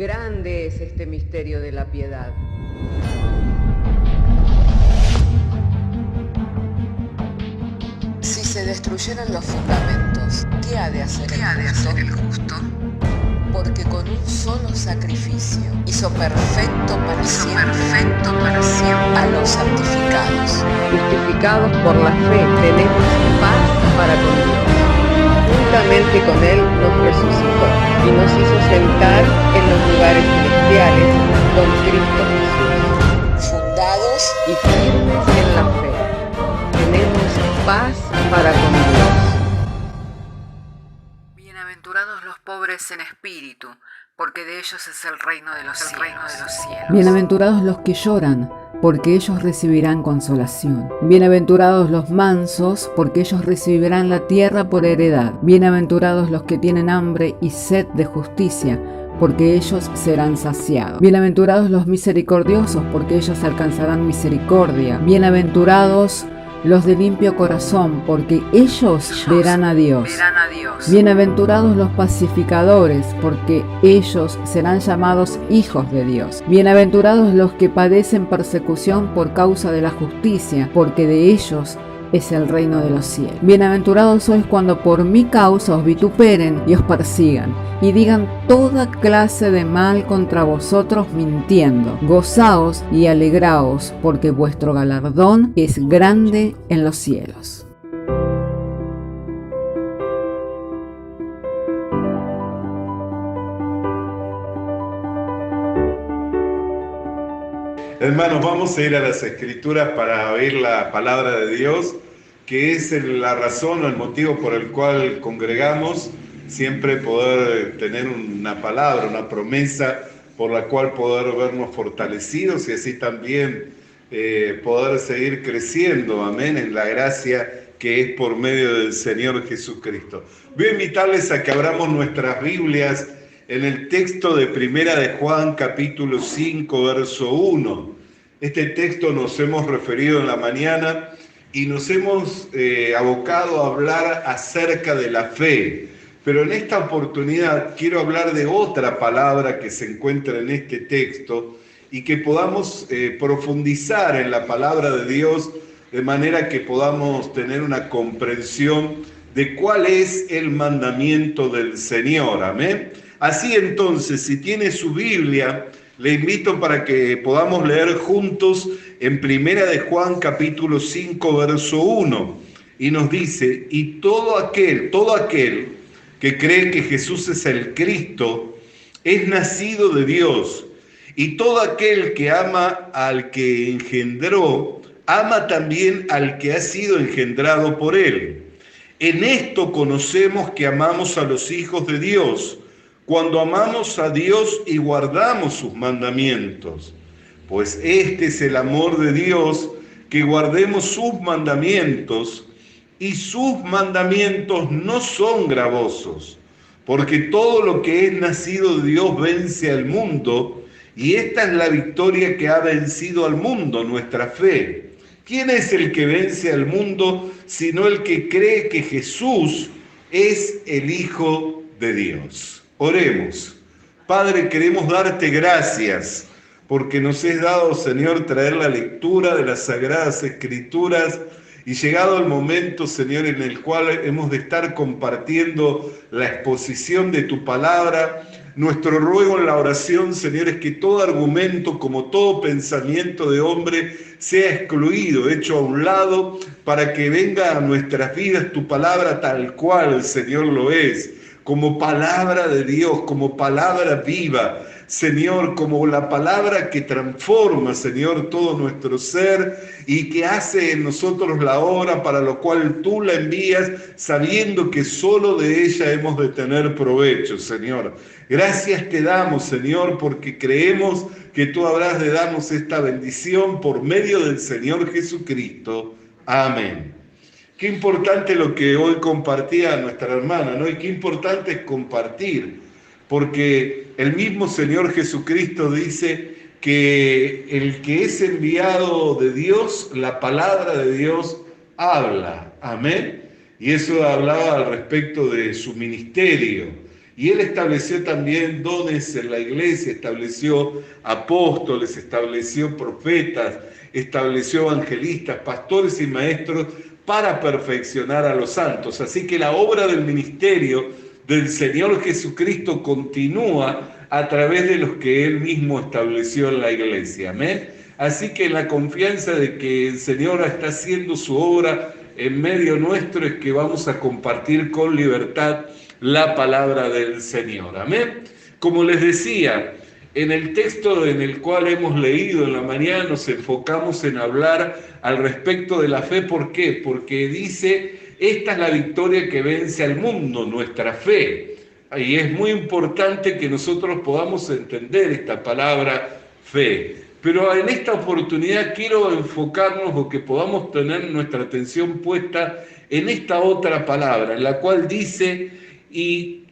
Grande es este misterio de la piedad. Si se destruyeran los fundamentos, ¿qué ha de hacer el justo? Porque con un solo sacrificio hizo perfecto para siempre a los santificados. Justificados por la fe, tenemos paz para con Dios. Juntamente con Él nos resucitó y nos hizo sentar en los lugares celestiales con Cristo Jesús. Fundados Y firmes en la fe, tenemos paz para con Dios. Bienaventurados los pobres en espíritu, porque de ellos es el reino de los cielos. Bienaventurados los que lloran, porque ellos recibirán consolación. Bienaventurados los mansos, porque ellos recibirán la tierra por heredad. Bienaventurados los que tienen hambre y sed de justicia, porque ellos serán saciados. Bienaventurados los misericordiosos, porque ellos alcanzarán misericordia. Bienaventurados los de limpio corazón, porque ellos verán a Dios. Bienaventurados los pacificadores, porque ellos serán llamados hijos de Dios. Bienaventurados los que padecen persecución por causa de la justicia, porque de ellos es el reino de los cielos. Bienaventurados sois cuando por mi causa os vituperen y os persigan, y digan toda clase de mal contra vosotros mintiendo. Gozaos y alegraos, porque vuestro galardón es grande en los cielos. Hermanos, vamos a ir a las Escrituras para oír la palabra de Dios, que es la razón o el motivo por el cual congregamos, siempre poder tener una palabra, una promesa por la cual poder vernos fortalecidos y así también poder seguir creciendo, amén, en la gracia que es por medio del Señor Jesucristo. Voy a invitarles a que abramos nuestras Biblias en el texto de Primera de Juan, capítulo 5, verso 1. Este texto nos hemos referido en la mañana y nos hemos abocado a hablar acerca de la fe. Pero en esta oportunidad quiero hablar de otra palabra que se encuentra en este texto y que podamos profundizar en la palabra de Dios de manera que podamos tener una comprensión de cuál es el mandamiento del Señor. Amén. Así entonces, si tiene su Biblia, le invito para que podamos leer juntos en Primera de Juan capítulo 5, verso 1. Y nos dice, y todo aquel que cree que Jesús es el Cristo, es nacido de Dios. Y todo aquel que ama al que engendró, ama también al que ha sido engendrado por él. En esto conocemos que amamos a los hijos de Dios, cuando amamos a Dios y guardamos sus mandamientos. Pues este es el amor de Dios, que guardemos sus mandamientos, y sus mandamientos no son gravosos, porque todo lo que es nacido de Dios vence al mundo, y esta es la victoria que ha vencido al mundo, nuestra fe. ¿Quién es el que vence al mundo, sino el que cree que Jesús es el Hijo de Dios? Oremos. Padre, queremos darte gracias porque nos has dado, Señor, traer la lectura de las Sagradas Escrituras y llegado el momento, Señor, en el cual hemos de estar compartiendo la exposición de tu palabra. Nuestro ruego en la oración, Señor, es que todo argumento, como todo pensamiento de hombre, sea excluido, hecho a un lado, para que venga a nuestras vidas tu palabra tal cual, Señor, lo es. Como palabra de Dios, como palabra viva, Señor, como la palabra que transforma, Señor, todo nuestro ser y que hace en nosotros la obra para lo cual tú la envías, sabiendo que solo de ella hemos de tener provecho, Señor. Gracias te damos, Señor, porque creemos que tú habrás de darnos esta bendición por medio del Señor Jesucristo. Amén. Qué importante lo que hoy compartía nuestra hermana, ¿no? Y qué importante es compartir, porque el mismo Señor Jesucristo dice que el que es enviado de Dios, la palabra de Dios habla. Amén. Y eso hablaba al respecto de su ministerio. Y Él estableció también dones en la iglesia, estableció apóstoles, estableció profetas, estableció evangelistas, pastores y maestros para perfeccionar a los santos. Así que la obra del ministerio del Señor Jesucristo continúa a través de los que Él mismo estableció en la iglesia. Amén. Así que la confianza de que el Señor está haciendo su obra en medio nuestro es que vamos a compartir con libertad la palabra del Señor. Amén. Como les decía, en el texto en el cual hemos leído en la mañana nos enfocamos en hablar al respecto de la fe. ¿Por qué? Porque dice, esta es la victoria que vence al mundo, nuestra fe. Y es muy importante que nosotros podamos entender esta palabra fe. Pero en esta oportunidad quiero enfocarnos o que podamos tener nuestra atención puesta en esta otra palabra, en la cual dice, en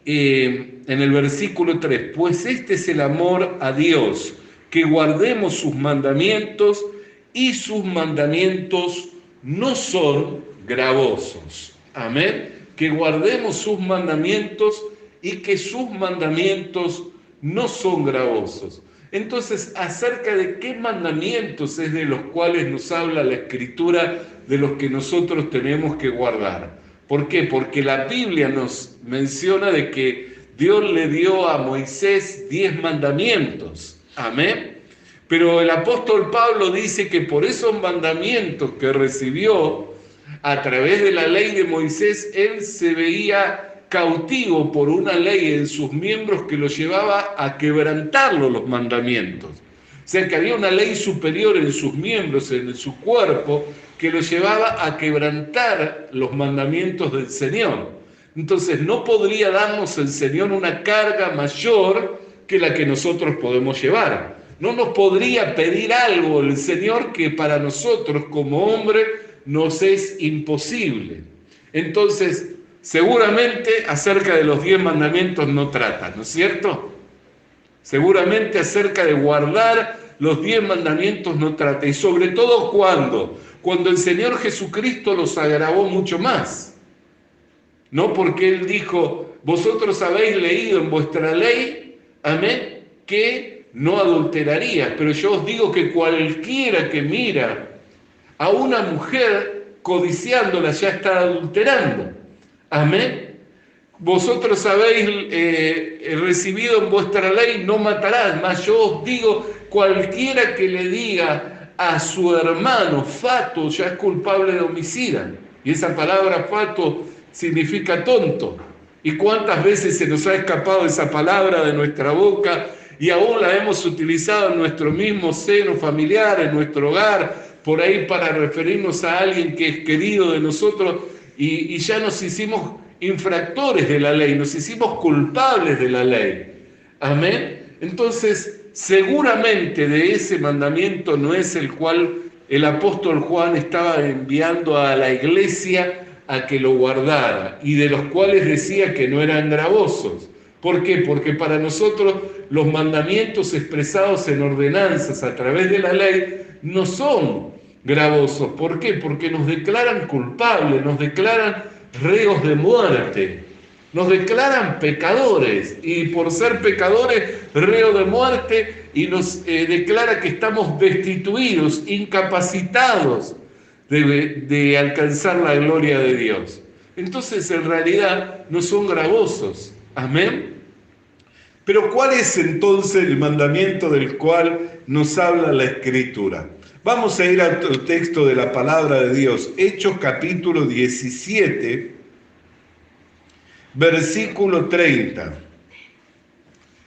el versículo 3, pues este es el amor a Dios, que guardemos sus mandamientos, y sus mandamientos no son gravosos. Amén. Que guardemos sus mandamientos y que sus mandamientos no son gravosos. Entonces, acerca de qué mandamientos es de los cuales nos habla la Escritura, de los que nosotros tenemos que guardar. ¿Por qué? Porque la Biblia nos menciona de que Dios le dio a Moisés 10 mandamientos. Amén. Pero el apóstol Pablo dice que por esos mandamientos que recibió a través de la ley de Moisés, él se veía cautivo por una ley en sus miembros que lo llevaba a quebrantarlo los mandamientos. O sea que había una ley superior en sus miembros, en su cuerpo, que lo llevaba a quebrantar los mandamientos del Señor. Entonces no podría darnos el Señor una carga mayor que la que nosotros podemos llevar. No nos podría pedir algo el Señor que para nosotros como hombre nos es imposible. Entonces, seguramente acerca de los 10 mandamientos no trata, ¿no es cierto? Seguramente acerca de guardar los 10 mandamientos no trata. Y sobre todo, cuando el Señor Jesucristo los agravó mucho más. No, porque Él dijo, vosotros habéis leído en vuestra ley, amén, que no adulterarías. Pero yo os digo que cualquiera que mira a una mujer codiciándola ya está adulterando. Amén. Vosotros habéis recibido en vuestra ley, no matarás. Mas yo os digo, cualquiera que le diga a su hermano fato, ya es culpable de homicida. Y esa palabra fato significa tonto. ¿Y cuántas veces se nos ha escapado esa palabra de nuestra boca y aún la hemos utilizado en nuestro mismo seno familiar, en nuestro hogar, por ahí para referirnos a alguien que es querido de nosotros? Y ya nos hicimos infractores de la ley, nos hicimos culpables de la ley. Amén. Entonces, seguramente de ese mandamiento no es el cual el apóstol Juan estaba enviando a la iglesia a que lo guardara, y de los cuales decía que no eran gravosos. ¿Por qué? Porque para nosotros los mandamientos expresados en ordenanzas a través de la ley no son gravosos. ¿Por qué? Porque nos declaran culpables, nos declaran reos de muerte, nos declaran pecadores, y por ser pecadores, reos de muerte, y nos declara que estamos destituidos, incapacitados de alcanzar la gloria de Dios. Entonces, en realidad, no son gravosos. Amén. Pero ¿cuál es entonces el mandamiento del cual nos habla la Escritura? Vamos a ir al texto de la palabra de Dios, Hechos capítulo 17, versículo 30.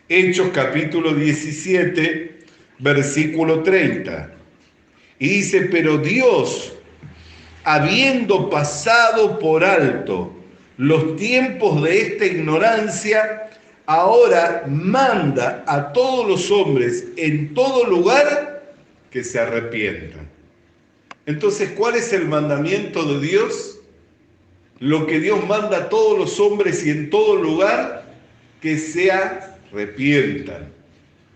Hechos capítulo 17, versículo 30. Y dice, pero Dios, habiendo pasado por alto los tiempos de esta ignorancia, ahora manda a todos los hombres en todo lugar que se arrepientan. Entonces, ¿cuál es el mandamiento de Dios? Lo que Dios manda a todos los hombres y en todo lugar, que se arrepientan.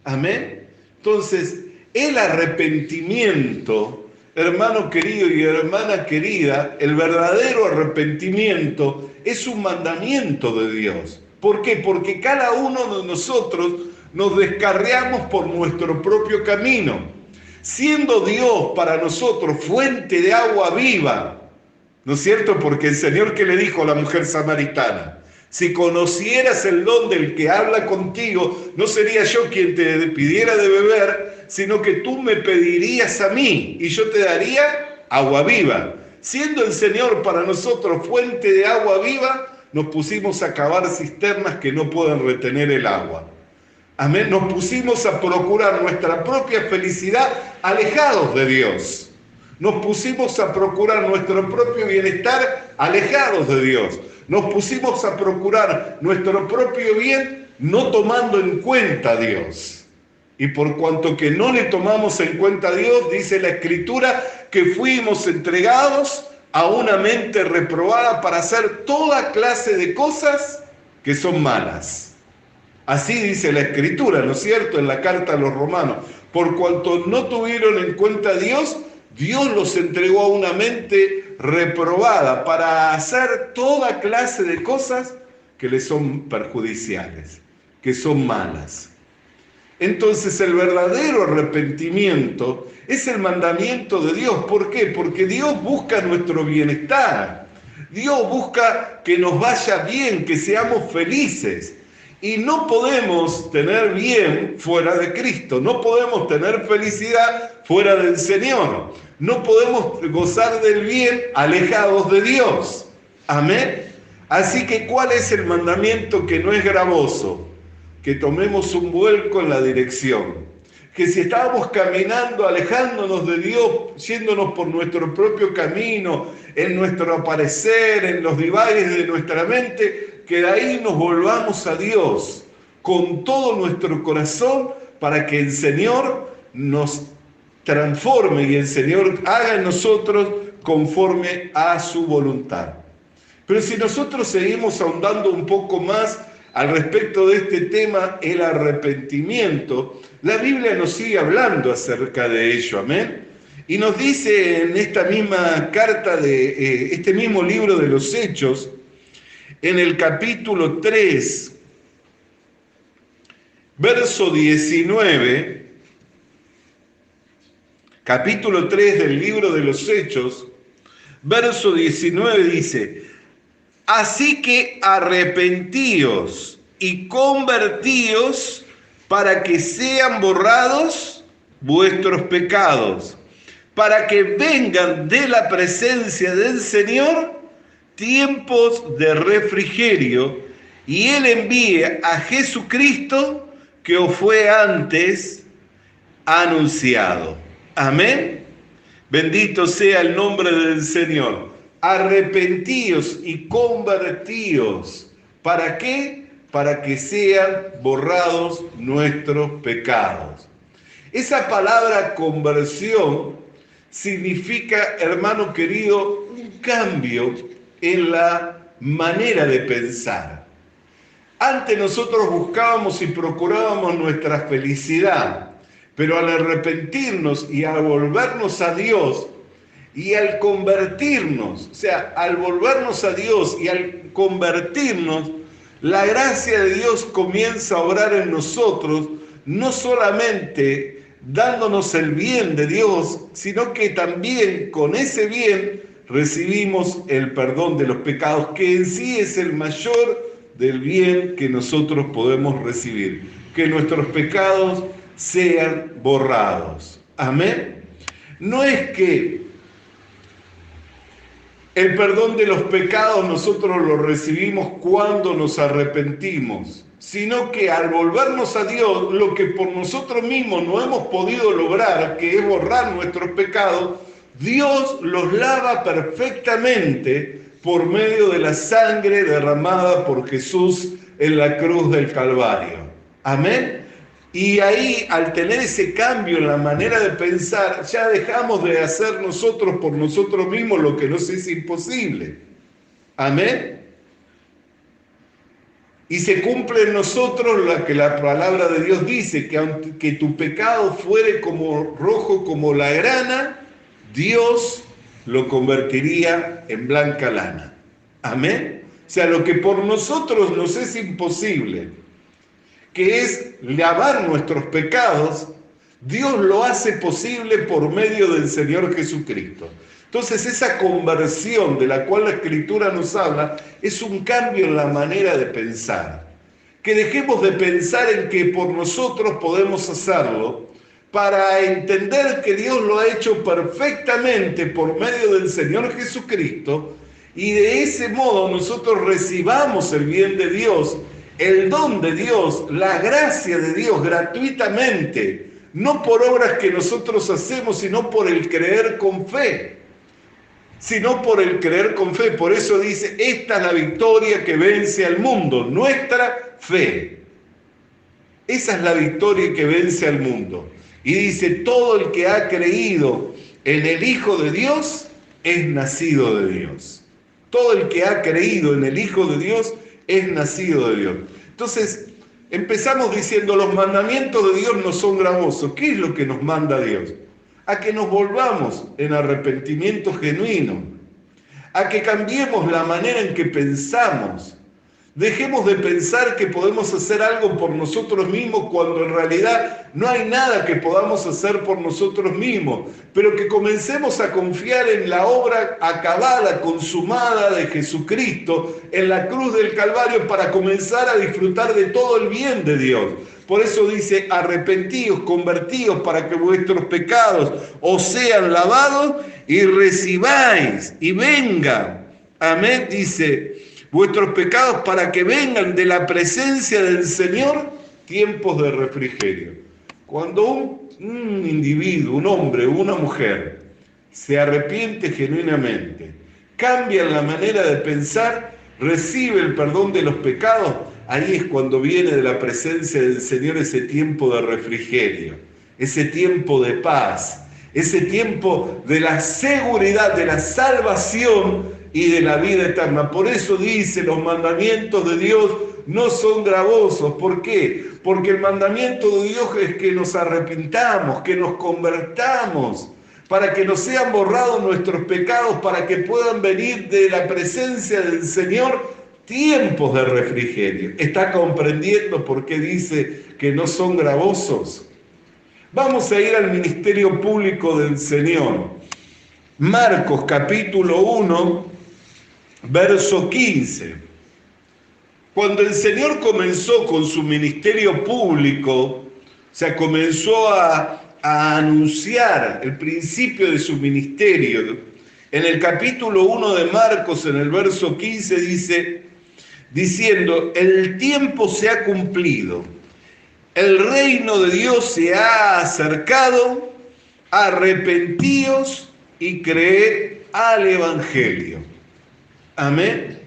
Amén. Entonces, el arrepentimiento, hermano querido y hermana querida, el verdadero arrepentimiento es un mandamiento de Dios. ¿Por qué? Porque cada uno de nosotros nos descarriamos por nuestro propio camino. Siendo Dios para nosotros fuente de agua viva, ¿no es cierto? Porque el Señor, que le dijo a la mujer samaritana: si conocieras el don del que habla contigo, no sería yo quien te pidiera de beber, sino que tú me pedirías a mí y yo te daría agua viva. Siendo el Señor para nosotros fuente de agua viva, nos pusimos a cavar cisternas que no pueden retener el agua. Amén. Nos pusimos a procurar nuestra propia felicidad alejados de Dios. Nos pusimos a procurar nuestro propio bienestar alejados de Dios. Nos pusimos a procurar nuestro propio bien no tomando en cuenta a Dios. Y por cuanto que no le tomamos en cuenta a Dios, dice la Escritura que fuimos entregados a una mente reprobada para hacer toda clase de cosas que son malas. Así dice la Escritura, ¿no es cierto?, en la carta a los Romanos. Por cuanto no tuvieron en cuenta a Dios, Dios los entregó a una mente reprobada para hacer toda clase de cosas que les son perjudiciales, que son malas. Entonces el verdadero arrepentimiento es el mandamiento de Dios. ¿Por qué? Porque Dios busca nuestro bienestar. Dios busca que nos vaya bien, que seamos felices. Y no podemos tener bien fuera de Cristo, no podemos tener felicidad fuera del Señor, no podemos gozar del bien alejados de Dios. Amén. Así que, ¿cuál es el mandamiento que no es gravoso? Que tomemos un vuelco en la dirección. Que si estábamos caminando, alejándonos de Dios, yéndonos por nuestro propio camino, en nuestro aparecer, en los divagues de nuestra mente, que de ahí nos volvamos a Dios con todo nuestro corazón para que el Señor nos transforme y el Señor haga en nosotros conforme a su voluntad. Pero si nosotros seguimos ahondando un poco más al respecto de este tema, el arrepentimiento, la Biblia nos sigue hablando acerca de ello, amén. Y nos dice en esta misma carta de este mismo libro de los Hechos, en el capítulo 3, verso 19, capítulo 3 del libro de los Hechos, verso 19 dice: así que arrepentíos y convertíos para que sean borrados vuestros pecados, para que vengan de la presencia del Señor tiempos de refrigerio, y Él envíe a Jesucristo que os fue antes anunciado. Amén. Bendito sea el nombre del Señor. Arrepentíos y convertíos. ¿Para qué? Para que sean borrados nuestros pecados. Esa palabra conversión significa, hermano querido, un cambio en la manera de pensar. Antes nosotros buscábamos y procurábamos nuestra felicidad, pero al arrepentirnos y al volvernos a Dios y al convertirnos, o sea, al volvernos a Dios y al convertirnos, la gracia de Dios comienza a obrar en nosotros, no solamente dándonos el bien de Dios, sino que también con ese bien recibimos el perdón de los pecados, que en sí es el mayor del bien que nosotros podemos recibir, que nuestros pecados sean borrados. Amén. No es que el perdón de los pecados nosotros lo recibimos cuando nos arrepentimos, sino que al volvernos a Dios, lo que por nosotros mismos no hemos podido lograr, que es borrar nuestros pecados, Dios los lava perfectamente por medio de la sangre derramada por Jesús en la cruz del Calvario. Amén. Y ahí, al tener ese cambio en la manera de pensar, ya dejamos de hacer nosotros por nosotros mismos lo que nos es imposible. Amén. Y se cumple en nosotros lo que la palabra de Dios dice, que aunque tu pecado fuere como rojo como la grana, Dios lo convertiría en blanca lana. Amén. O sea, lo que por nosotros nos es imposible, que es lavar nuestros pecados, Dios lo hace posible por medio del Señor Jesucristo. Entonces, esa conversión de la cual la Escritura nos habla es un cambio en la manera de pensar. Que dejemos de pensar en que por nosotros podemos hacerlo, para entender que Dios lo ha hecho perfectamente por medio del Señor Jesucristo, y de ese modo nosotros recibamos el bien de Dios, el don de Dios, la gracia de Dios gratuitamente, no por obras que nosotros hacemos, sino por el creer con fe. Sino por el creer con fe. Por eso dice, esta es la victoria que vence al mundo, nuestra fe. Esa es la victoria que vence al mundo. Y dice, todo el que ha creído en el Hijo de Dios es nacido de Dios. Todo el que ha creído en el Hijo de Dios es nacido de Dios. Entonces, empezamos diciendo, los mandamientos de Dios no son gravosos. ¿Qué es lo que nos manda Dios? A que nos volvamos en arrepentimiento genuino, a que cambiemos la manera en que pensamos. Dejemos de pensar que podemos hacer algo por nosotros mismos cuando en realidad no hay nada que podamos hacer por nosotros mismos, pero que comencemos a confiar en la obra acabada, consumada de Jesucristo en la cruz del Calvario para comenzar a disfrutar de todo el bien de Dios. Por eso dice, arrepentíos, convertíos para que vuestros pecados os sean lavados y recibáis y vengan. Amén, dice, vuestros pecados para que vengan de la presencia del Señor tiempos de refrigerio. Cuando un individuo, un hombre o una mujer se arrepiente genuinamente, cambia la manera de pensar, recibe el perdón de los pecados, ahí es cuando viene de la presencia del Señor ese tiempo de refrigerio, ese tiempo de paz, ese tiempo de la seguridad, de la salvación y de la vida eterna. Por eso dice, los mandamientos de Dios no son gravosos. ¿Por qué? Porque el mandamiento de Dios es que nos arrepintamos, que nos convertamos, para que nos sean borrados nuestros pecados, para que puedan venir de la presencia del Señor tiempos de refrigerio. ¿Está comprendiendo por qué dice que no son gravosos? Vamos a ir al ministerio público del Señor. Marcos capítulo 1, verso 15. Cuando el Señor comenzó con su ministerio público, o sea, comenzó a anunciar el principio de su ministerio, en el capítulo 1 de Marcos, en el verso 15, dice, diciendo, el tiempo se ha cumplido, el reino de Dios se ha acercado, arrepentíos y creed al Evangelio. Amén.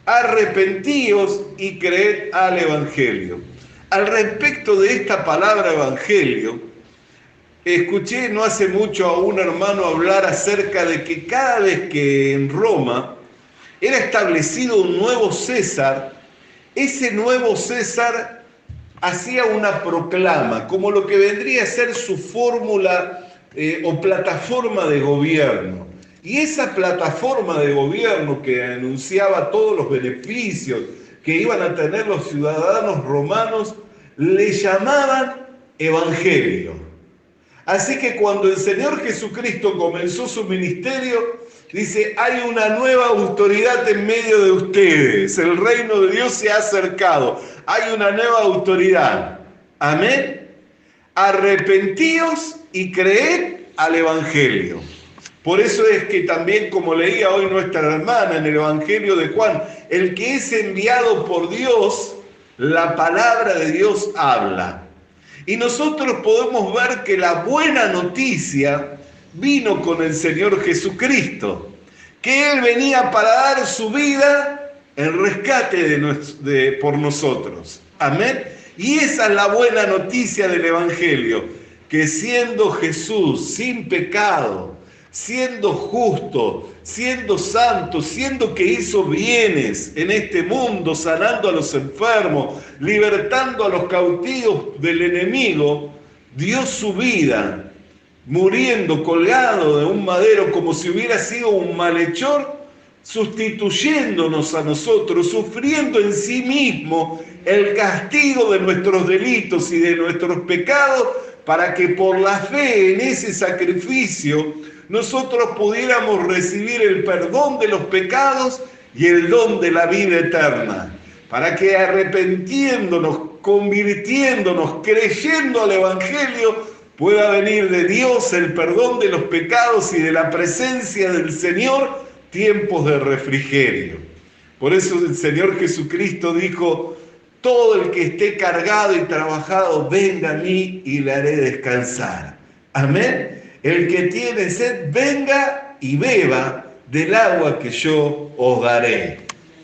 Arrepentíos y creed al Evangelio. Al respecto de esta palabra Evangelio, escuché no hace mucho a un hermano hablar acerca de que cada vez que en Roma era establecido un nuevo César, ese nuevo César hacía una proclama, como lo que vendría a ser su fórmula o plataforma de gobierno. Y esa plataforma de gobierno que anunciaba todos los beneficios que iban a tener los ciudadanos romanos, le llamaban Evangelio. Así que cuando el Señor Jesucristo comenzó su ministerio, dice, hay una nueva autoridad en medio de ustedes. El reino de Dios se ha acercado. Hay una nueva autoridad. Amén. Arrepentíos y creed al Evangelio. Por eso es que también, como leía hoy nuestra hermana en el Evangelio de Juan, el que es enviado por Dios, la palabra de Dios habla. Y nosotros podemos ver que la buena noticia vino con el Señor Jesucristo, que Él venía para dar su vida en rescate por nosotros. Amén. Y esa es la buena noticia del Evangelio, que siendo Jesús sin pecado, siendo justo, siendo santo, siendo que hizo bienes en este mundo, sanando a los enfermos, libertando a los cautivos del enemigo, dio su vida, muriendo colgado de un madero como si hubiera sido un malhechor, sustituyéndonos a nosotros, sufriendo en sí mismo el castigo de nuestros delitos y de nuestros pecados, para que por la fe en ese sacrificio nosotros pudiéramos recibir el perdón de los pecados y el don de la vida eterna, para que arrepentiéndonos, convirtiéndonos, creyendo al Evangelio, pueda venir de Dios el perdón de los pecados y de la presencia del Señor, tiempos de refrigerio. Por eso el Señor Jesucristo dijo: todo el que esté cargado y trabajado, venga a mí y le haré descansar. Amén. El que tiene sed, venga y beba del agua que yo os daré.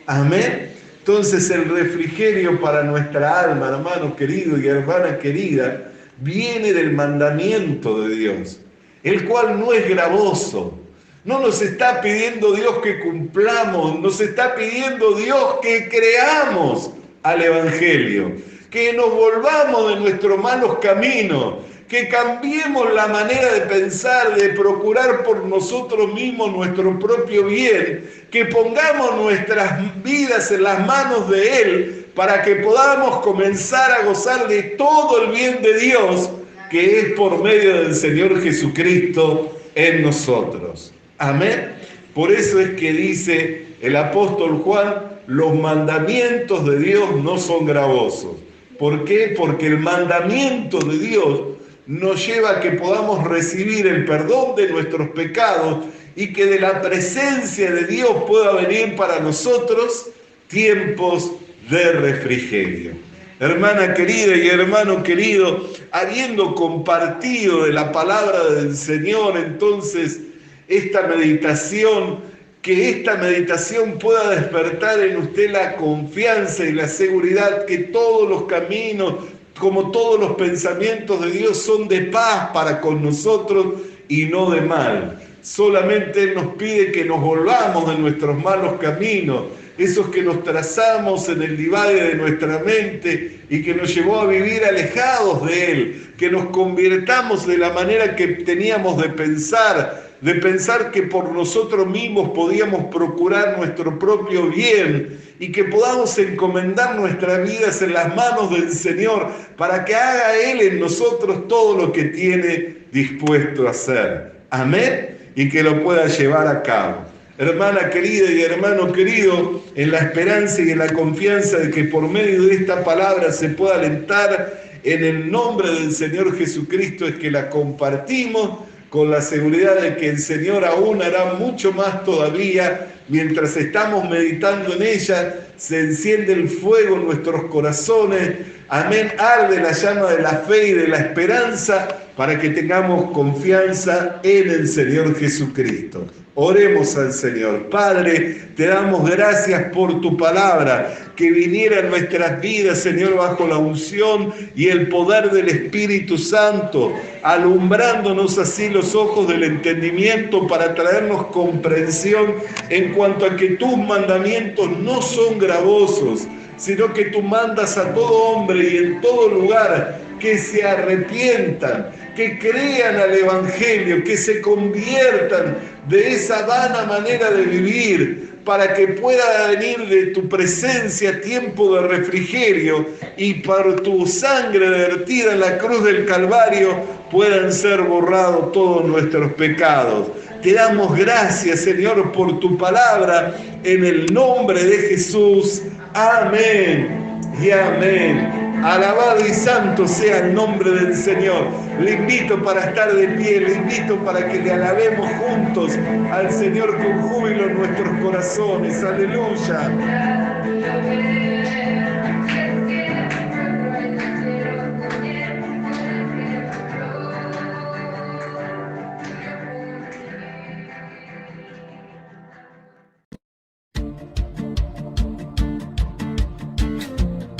Amén. Entonces el refrigerio para nuestra alma, hermano querido y hermana querida, viene del mandamiento de Dios, el cual no es gravoso. No nos está pidiendo Dios que cumplamos, nos está pidiendo Dios que creamos al Evangelio, que nos volvamos de nuestros malos caminos, que cambiemos la manera de pensar, de procurar por nosotros mismos nuestro propio bien, que pongamos nuestras vidas en las manos de Él para que podamos comenzar a gozar de todo el bien de Dios, que es por medio del Señor Jesucristo en nosotros. Amén. Por eso es que dice el apóstol Juan: los mandamientos de Dios no son gravosos. ¿Por qué? Porque el mandamiento de Dios nos lleva a que podamos recibir el perdón de nuestros pecados y que de la presencia de Dios pueda venir para nosotros tiempos de refrigerio. Hermana querida y hermano querido, habiendo compartido de la palabra del Señor, entonces esta meditación, que esta meditación pueda despertar en usted la confianza y la seguridad que todos los caminos, como todos los pensamientos de Dios, son de paz para con nosotros y no de mal. Solamente Él nos pide que nos volvamos de nuestros malos caminos, esos que nos trazamos en el divague de nuestra mente y que nos llevó a vivir alejados de Él, que nos convirtamos de la manera que teníamos de pensar que por nosotros mismos podíamos procurar nuestro propio bien y que podamos encomendar nuestras vidas en las manos del Señor para que haga Él en nosotros todo lo que tiene dispuesto a hacer. Amén. Y que lo pueda llevar a cabo. Hermana querida y hermano querido, en la esperanza y en la confianza de que por medio de esta palabra se pueda alentar en el nombre del Señor Jesucristo, es que la compartimos con la seguridad de que el Señor aún hará mucho más todavía. Mientras estamos meditando en ella, se enciende el fuego en nuestros corazones. Amén. Arde la llama de la fe y de la esperanza para que tengamos confianza en el Señor Jesucristo. Oremos al Señor. Padre, te damos gracias por tu palabra, que viniera en nuestras vidas, Señor, bajo la unción y el poder del Espíritu Santo, alumbrándonos así los ojos del entendimiento para traernos comprensión en cuanto a que tus mandamientos no son gravosos, sino que tú mandas a todo hombre y en todo lugar que se arrepientan, que crean al Evangelio, que se conviertan de esa vana manera de vivir, para que pueda venir de tu presencia tiempo de refrigerio y por tu sangre vertida en la cruz del Calvario puedan ser borrados todos nuestros pecados. Te damos gracias, Señor, por tu palabra, en el nombre de Jesús. Amén y amén. Alabado y santo sea el nombre del Señor. Le invito para estar de pie, le invito para que le alabemos juntos al Señor con júbilo en nuestros corazones. Aleluya.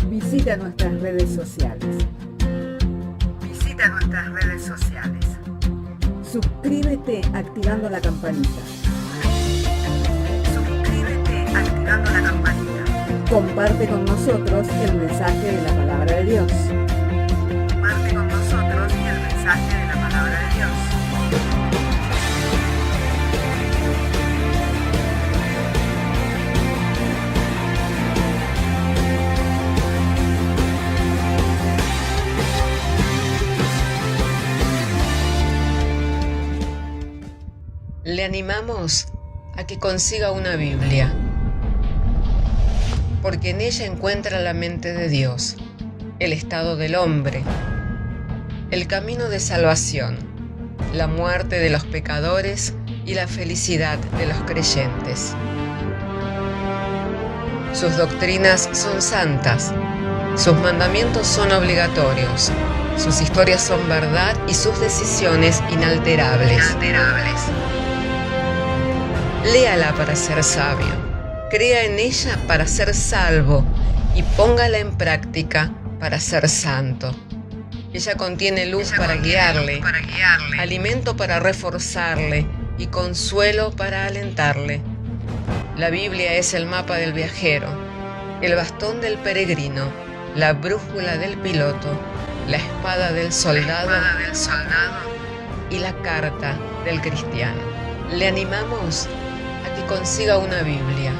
Visita nuestras redes sociales. Visita nuestras redes sociales. Suscríbete activando la campanita. Suscríbete activando la campanita. Comparte con nosotros el mensaje de la palabra de Dios. Comparte con nosotros el mensaje de la palabra de Dios. Le animamos a que consiga una Biblia, porque en ella encuentra la mente de Dios, el estado del hombre, el camino de salvación, la muerte de los pecadores y la felicidad de los creyentes. Sus doctrinas son santas, sus mandamientos son obligatorios, sus historias son verdad y sus decisiones inalterables. Léala para ser sabio, crea en ella para ser salvo y póngala en práctica para ser santo. Ella contiene luz para guiarle, alimento para reforzarle y consuelo para alentarle. La Biblia es el mapa del viajero, el bastón del peregrino, la brújula del piloto, la espada del soldado y la carta del cristiano. Le animamos a que consiga una Biblia,